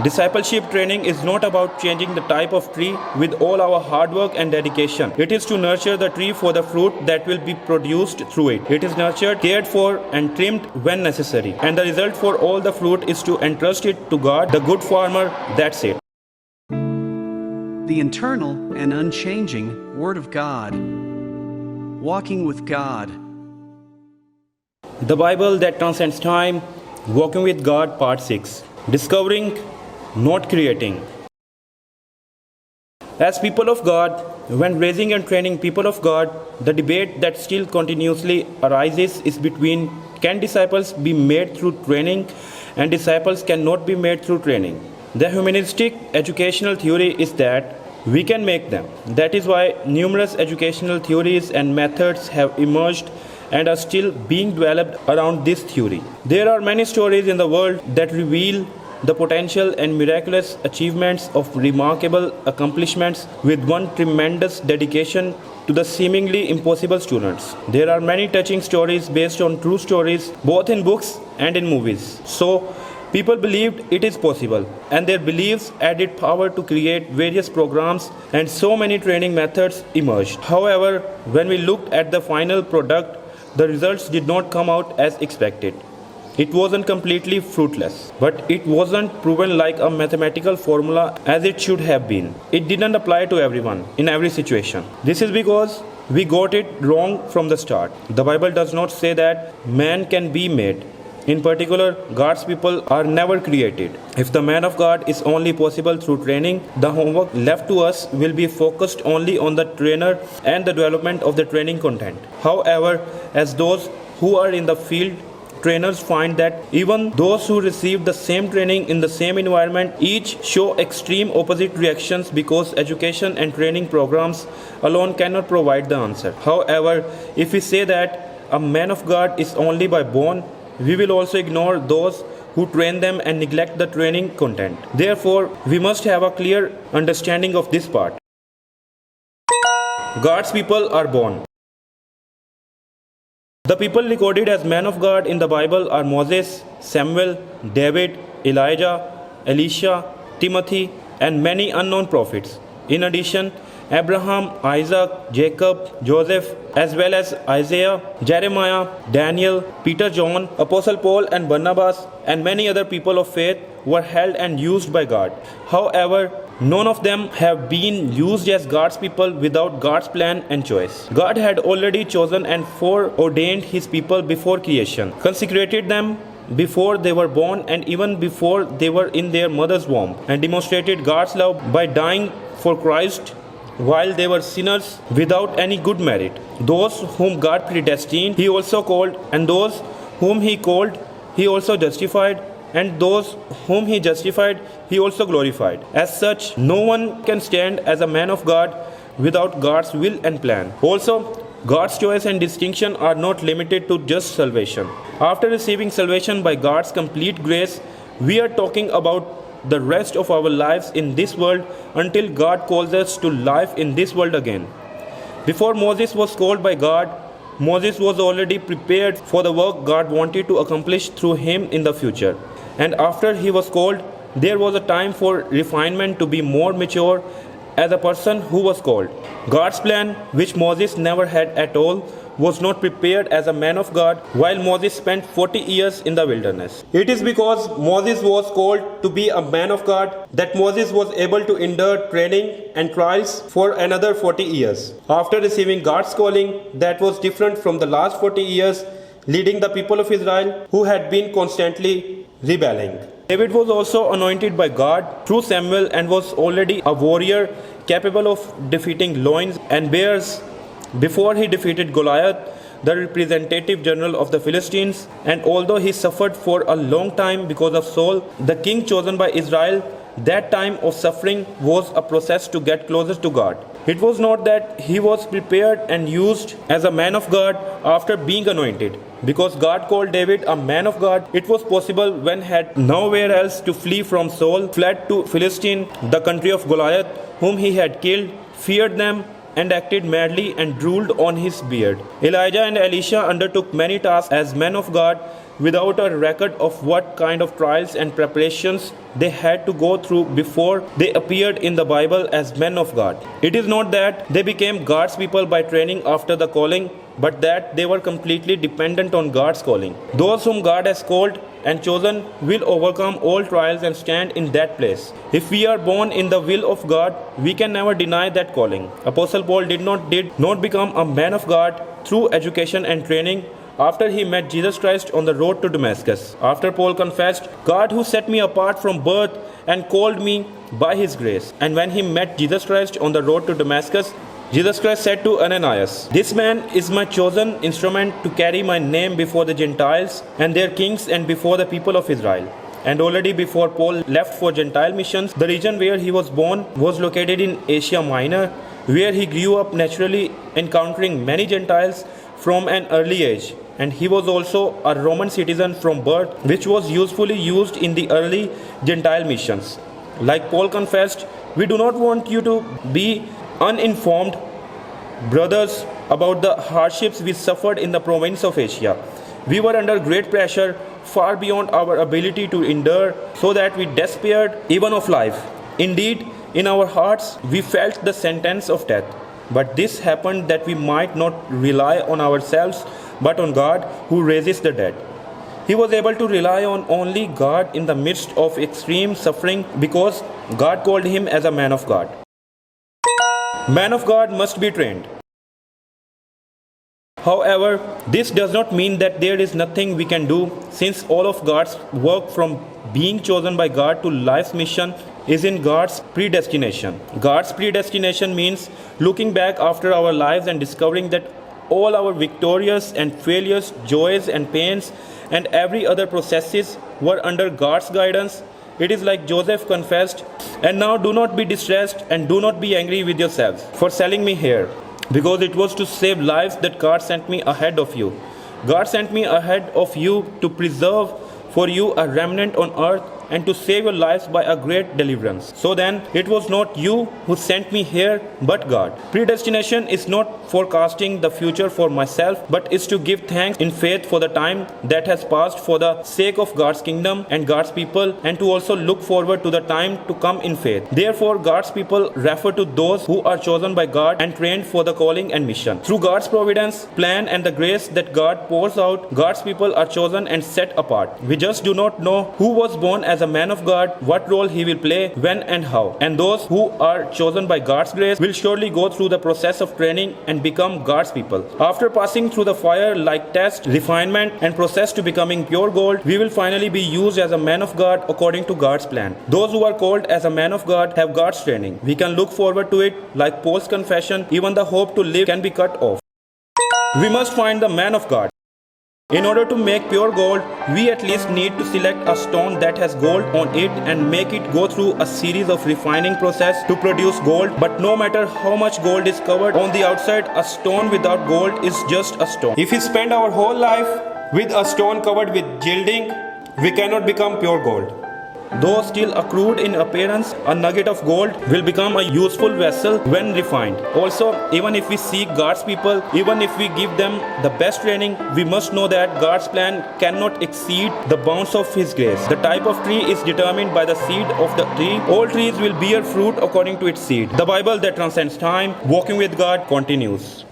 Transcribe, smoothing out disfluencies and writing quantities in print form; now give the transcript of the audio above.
Discipleship training is not about changing the type of tree with all our hard work and dedication. It is to nurture the tree for the fruit that will be produced through it. It is nurtured, cared for, and trimmed when necessary. And the result for all the fruit is to entrust it to God, the good farmer. That's it. The internal and unchanging Word of God. Walking with God. The Bible that transcends time. Walking with God, Part 6. Discovering, not creating. As people of God, when raising and training people of God, the debate that still continuously arises is between can disciples be made through training and disciples cannot be made through training. The humanistic educational theory is that we can make them. That is why numerous educational theories and methods have emerged and are still being developed around this theory. There are many stories in the world that reveal the potential and miraculous achievements of remarkable accomplishments with one tremendous dedication to the seemingly impossible students. There are many touching stories based on true stories, both in books and in movies. So, people believed it is possible, and their beliefs added power to create various programs, and so many training methods emerged. However, when we looked at the final product, the results did not come out as expected. It wasn't completely fruitless, but it wasn't proven like a mathematical formula as it should have been. It didn't apply to everyone, in every situation. This is because we got it wrong from the start. The Bible does not say that man can be made. In particular, God's people are never created. If the man of God is only possible through training, the homework left to us will be focused only on the trainer and the development of the training content. However, as those who are in the field, trainers find that even those who receive the same training in the same environment each show extreme opposite reactions because education and training programs alone cannot provide the answer. However, if we say that a man of God is only by born, we will also ignore those who train them and neglect the training content. Therefore, we must have a clear understanding of this part. God's people are born. The people recorded as men of God in the Bible are Moses, Samuel, David, Elijah, Elisha, Timothy, and many unknown prophets. In addition, Abraham, Isaac, Jacob, Joseph, as well as Isaiah, Jeremiah, Daniel, Peter, John, Apostle Paul and Barnabas, and many other people of faith were held and used by God. However, none of them have been used as God's people without God's plan and choice. God had already chosen and foreordained His people before creation, consecrated them before they were born and even before they were in their mother's womb, and demonstrated God's love by dying for Christ while they were sinners without any good merit. Those whom God predestined, He also called, and those whom He called, He also justified, and those whom He justified, He also glorified. As such, no one can stand as a man of God without God's will and plan. Also, God's choice and distinction are not limited to just salvation. After receiving salvation by God's complete grace, we are talking about the rest of our lives in this world until God calls us to life in this world again. Before Moses was called by God, Moses was already prepared for the work God wanted to accomplish through him in the future. And after he was called, there was a time for refinement to be more mature as a person who was called. God's plan, which Moses never had at all, was not prepared as a man of God while Moses spent 40 years in the wilderness. It is because Moses was called to be a man of God that Moses was able to endure training and trials for another 40 years. After receiving God's calling, that was different from the last 40 years leading the people of Israel who had been constantly rebelling. David was also anointed by God through Samuel and was already a warrior capable of defeating lions and bears before he defeated Goliath, the representative general of the Philistines. And although he suffered for a long time because of Saul, the king chosen by Israel, that time of suffering was a process to get closer to God. It was not that he was prepared and used as a man of God after being anointed. Because God called David a man of God, it was possible when he had nowhere else to flee from Saul, fled to Philistine, the country of Goliath, whom he had killed, feared them, and acted madly and drooled on his beard. Elijah and Elisha undertook many tasks as men of God without a record of what kind of trials and preparations they had to go through before they appeared in the Bible as men of God. It is not that they became God's people by training after the calling, but that they were completely dependent on God's calling. Those whom God has called and chosen will overcome all trials and stand in that place. If we are born in the will of God, we can never deny that calling. Apostle Paul did not become a man of God through education and training after he met Jesus Christ on the road to Damascus. After Paul confessed, "God who set me apart from birth and called me by his grace." And when he met Jesus Christ on the road to Damascus, Jesus Christ said to Ananias, "This man is my chosen instrument to carry my name before the Gentiles and their kings and before the people of Israel." And already before Paul left for Gentile missions, the region where he was born was located in Asia Minor, where he grew up naturally encountering many Gentiles from an early age. And he was also a Roman citizen from birth, which was usefully used in the early Gentile missions. Like Paul confessed, "We do not want you to be uninformed, brothers, about the hardships we suffered in the province of Asia. We were under great pressure, far beyond our ability to endure, so that we despaired even of life. Indeed, in our hearts we felt the sentence of death. But this happened that we might not rely on ourselves, but on God who raises the dead." He was able to rely on only God in the midst of extreme suffering because God called him as a man of God. Man of God must be trained. However, this does not mean that there is nothing we can do, since all of God's work from being chosen by God to life's mission is in God's predestination. God's predestination means looking back after our lives and discovering that all our victorious and failures, joys and pains, and every other processes were under God's guidance. It is like Joseph confessed, "And now do not be distressed and do not be angry with yourselves for selling me here, because it was to save lives that God sent me ahead of you. God sent me ahead of you to preserve for you a remnant on earth and to save your lives by a great deliverance. So then, it was not you who sent me here, but God." Predestination is not forecasting the future for myself, but is to give thanks in faith for the time that has passed for the sake of God's kingdom and God's people, and to also look forward to the time to come in faith. Therefore, God's people refer to those who are chosen by God and trained for the calling and mission. Through God's providence, plan, and the grace that God pours out, God's people are chosen and set apart. We just do not know who was born as a man of God, what role he will play, when and how. And those who are chosen by God's grace will surely go through the process of training and become God's people. After passing through the fire like test, refinement, and process to becoming pure gold, we will finally be used as a man of God according to God's plan. Those who are called as a man of God have God's training. We can look forward to it. Like Paul's confession, even the hope to live can be cut off. We must find the man of God. In order to make pure gold, we at least need to select a stone that has gold on it and make it go through a series of refining process to produce gold. But no matter how much gold is covered on the outside, a stone without gold is just a stone. If we spend our whole life with a stone covered with gilding, we cannot become pure gold. Though still a crude in appearance, a nugget of gold will become a useful vessel when refined. Also, even if we seek God's people, even if we give them the best training, we must know that God's plan cannot exceed the bounds of His grace. The type of tree is determined by the seed of the tree. All trees will bear fruit according to its seed. The Bible that transcends time, walking with God, continues.